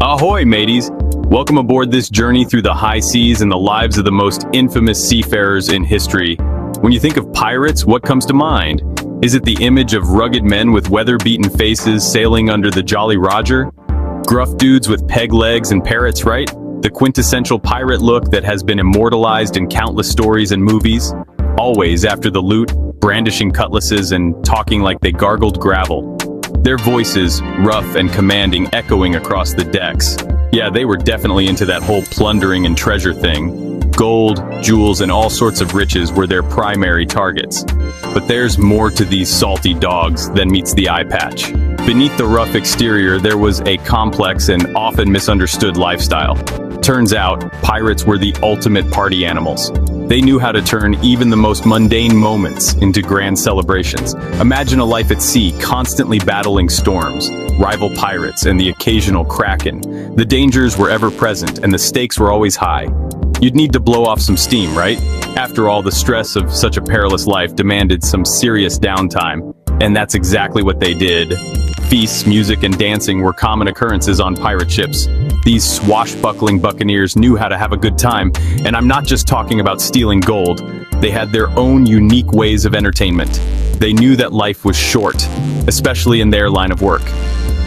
Ahoy, mateys! Welcome aboard this journey through the high seas and the lives of the most infamous seafarers in history. When you think of pirates, what comes to mind? Is it the image of rugged men with weather-beaten faces sailing under the Jolly Roger? Gruff dudes with peg legs and parrots, right? The quintessential pirate look that has been immortalized in countless stories and movies. Always after the loot, brandishing cutlasses and talking like they gargled gravel. Their voices, rough and commanding, echoing across the decks. Yeah, they were definitely into that whole plundering and treasure thing. Gold, jewels, and all sorts of riches were their primary targets. But there's more to these salty dogs than meets the eye patch. Beneath the rough exterior, there was a complex and often misunderstood lifestyle. Turns out, pirates were the ultimate party animals. They knew how to turn even the most mundane moments into grand celebrations. Imagine a life at sea, constantly battling storms, rival pirates, and the occasional kraken. The dangers were ever present, and the stakes were always high. You'd need to blow off some steam, right? After all, the stress of such a perilous life demanded some serious downtime, and that's exactly what they did. Feasts, music, and dancing were common occurrences on pirate ships. These swashbuckling buccaneers knew how to have a good time, and I'm not just talking about stealing gold. They had their own unique ways of entertainment. They knew that life was short, especially in their line of work.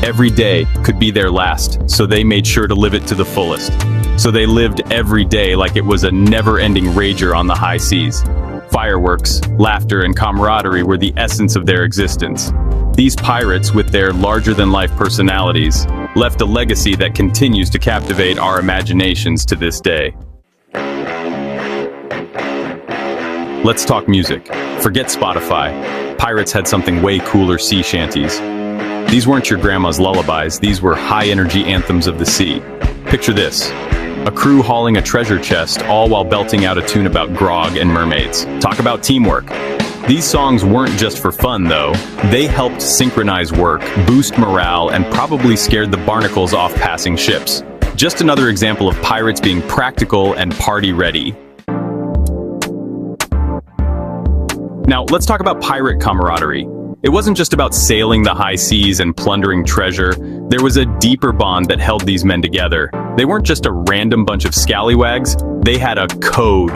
Every day could be their last, so they made sure to live it to the fullest. So they lived every day like it was a never-ending rager on the high seas. Fireworks, laughter, and camaraderie were the essence of their existence. These pirates, with their larger-than-life personalities, left a legacy that continues to captivate our imaginations to this day. Let's talk music. Forget Spotify. Pirates had something way cooler: sea shanties. These weren't your grandma's lullabies, these were high-energy anthems of the sea. Picture this: a crew hauling a treasure chest, all while belting out a tune about grog and mermaids. Talk about teamwork. These songs weren't just for fun, though. They helped synchronize work, boost morale, and probably scared the barnacles off passing ships. Just another example of pirates being practical and party-ready. Now, let's talk about pirate camaraderie. It wasn't just about sailing the high seas and plundering treasure. There was a deeper bond that held these men together. They weren't just a random bunch of scallywags. They had a code.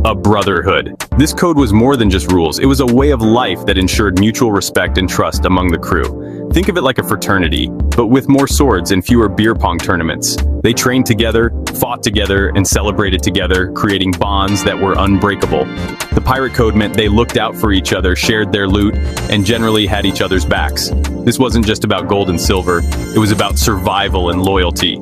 A brotherhood. This code was more than just rules. It was a way of life that ensured mutual respect and trust among the crew. Think of it like a fraternity, but with more swords and fewer beer pong tournaments. They trained together, fought together, and celebrated together, creating bonds that were unbreakable. The pirate code meant they looked out for each other, shared their loot, and generally had each other's backs. This wasn't just about gold and silver. It was about survival and loyalty.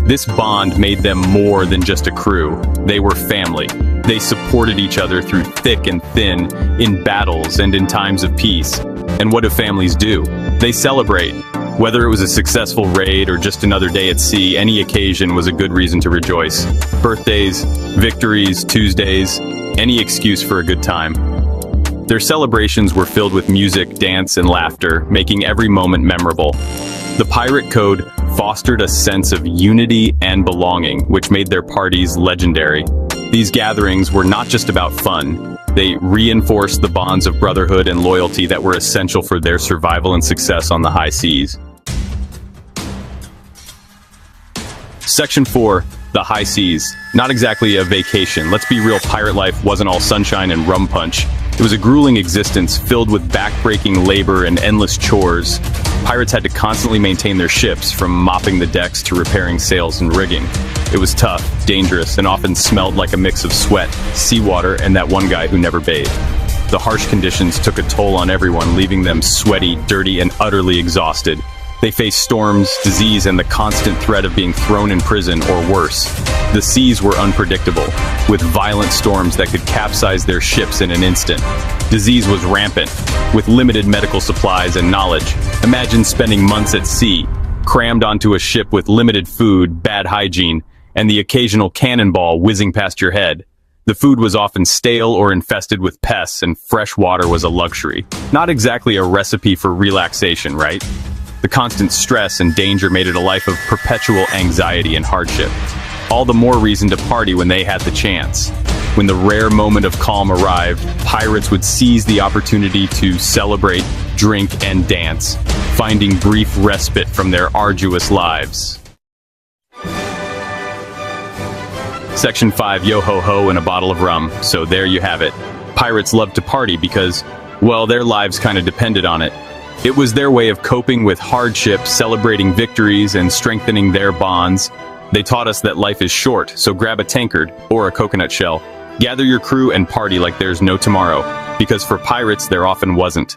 This bond made them more than just a crew. They were family. They supported each other through thick and thin, in battles and in times of peace. And what do families do? They celebrate. Whether it was a successful raid or just another day at sea, any occasion was a good reason to rejoice. Birthdays, victories, Tuesdays, any excuse for a good time. Their celebrations were filled with music, dance, and laughter, making every moment memorable. The pirate code fostered a sense of unity and belonging, which made their parties legendary. These gatherings were not just about fun. They reinforced the bonds of brotherhood and loyalty that were essential for their survival and success on the high seas. Section 4. The high seas. Not exactly a vacation. Let's be real, pirate life wasn't all sunshine and rum punch. It was a grueling existence filled with backbreaking labor and endless chores. Pirates had to constantly maintain their ships, from mopping the decks to repairing sails and rigging. It was tough, dangerous, and often smelled like a mix of sweat, seawater, and that one guy who never bathed. The harsh conditions took a toll on everyone, leaving them sweaty, dirty, and utterly exhausted. They faced storms, disease, and the constant threat of being thrown in prison or worse. The seas were unpredictable, with violent storms that could capsize their ships in an instant. Disease was rampant, with limited medical supplies and knowledge. Imagine spending months at sea, crammed onto a ship with limited food, bad hygiene, and the occasional cannonball whizzing past your head. The food was often stale or infested with pests, and fresh water was a luxury. Not exactly a recipe for relaxation, right? The constant stress and danger made it a life of perpetual anxiety and hardship. All the more reason to party when they had the chance. When the rare moment of calm arrived, pirates would seize the opportunity to celebrate, drink, and dance, finding brief respite from their arduous lives. Section 5, yo-ho-ho and a bottle of rum. So there you have it. Pirates loved to party because, well, their lives kind of depended on it. It was their way of coping with hardship, celebrating victories, and strengthening their bonds. They taught us that life is short, so grab a tankard or a coconut shell. Gather your crew and party like there's no tomorrow, because for pirates there often wasn't.